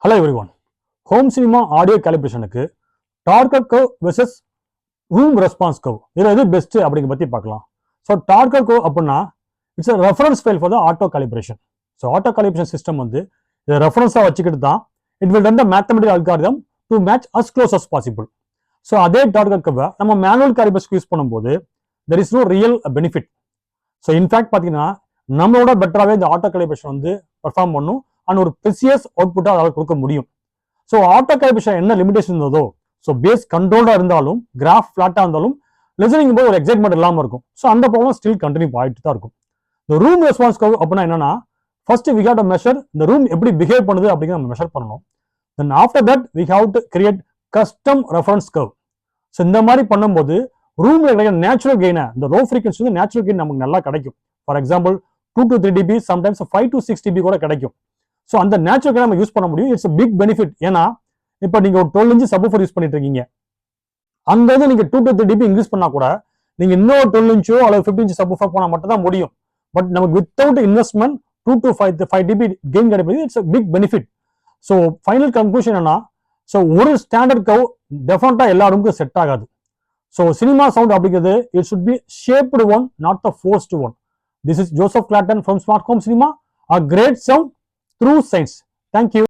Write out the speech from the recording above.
Hello everyone. Home cinema audio calibration-க்கு Torque curve versus room response curve. இதுல எது best அப்படிங்க பத்தி பார்க்கலாம். ஸோ Torque curve அப்படின்னா it's a reference file for the auto calibration. So auto calibration system வந்து இதை ரெஃபரன்ஸாக வச்சுக்கிட்டு தான் it will run the mathematical algorithm to match as close as possible. So அதே Torque curve நம்ம மேனுவல் calibration யூஸ் பண்ணும்போது there is no real benefit. So in fact பார்த்தீங்கன்னா நம்மளோட பெட்டராகவே இந்த ஆட்டோ calibration வந்து பெர்ஃபார்ம் பண்ணும் அண்ட் ஒரு ப்ரிசியஸ் அவுட்புட்டாக அதால் கொடுக்க முடியும். ஸோ ஆட்டோ calibration என்ன லிமிடேஷன் இருந்ததோ, ஸோ பேஸ் கண்ட்ரோல்டாக இருந்தாலும் கிராஃப் ஃபிளாட்டாக இருந்தாலும் லிசனிங் போது ஒரு எக்ஸைட்மெண்ட் இல்லாமல் இருக்கும். ஸோ அந்த ப்ராப்ளம் ஸ்டில் கண்டினியூ ஆகிட்டு தான் இருக்கும். இந்த ரூம் ரெஸ்பான்ஸ் கர்வ் அப்படின்னா என்னன்னா, first we have to measure இந்த ரூம் எப்படி பிஹேவ் பண்ணுது அப்படிங்கிற நம்ம மெஷர் பண்ணணும். Then after that we have to create custom reference curve. So இந்த மாதிரி பண்ணும்போது ரூம்ல கிடைக்கிற நேச்சுரல் கெயினை, இந்த ரோ ஃப்ரீக்வன்சி வந்து நேச்சுரல் கெயின் நமக்கு நல்லா கிடைக்கும். For example 2 to 3 dB, sometimes 5 to 6 dB கூட கிடைக்கும். ஸோ அந்த நேச்சுரல் கெயின் நம்ம யூஸ் பண்ண முடியும். It's big benefit. ஏன்னா இப்போ நீங்க ஒரு 12 inch சப்வூஃபர் யூஸ் பண்ணிட்டு இருக்கீங்க, அங்கிருந்து நீங்க 2 to 3 dB இன்க்ரீஸ் பண்ணா கூட நீங்க இன்னொரு 12 inch அல்லது 15 inch சப்வூஃபர் போனா மட்டும் தான் முடியும். பட் நமக்கு without investment 2 to 5 dB gain கிடைப்பது it's big benefit. So final conclusion என்ன, ஸோ ஒரு ஸ்டாண்டர்ட் கர்வ் டெஃபினட்டா எல்லா ரூமுக்கும் செட் ஆகாது. ஸோ சினிமா சவுண்ட் அப்படிங்கிறது it should be shaped one, not the forced one. This is Joseph Clatton from Smart Home Cinema, a great sound through science. Thank you.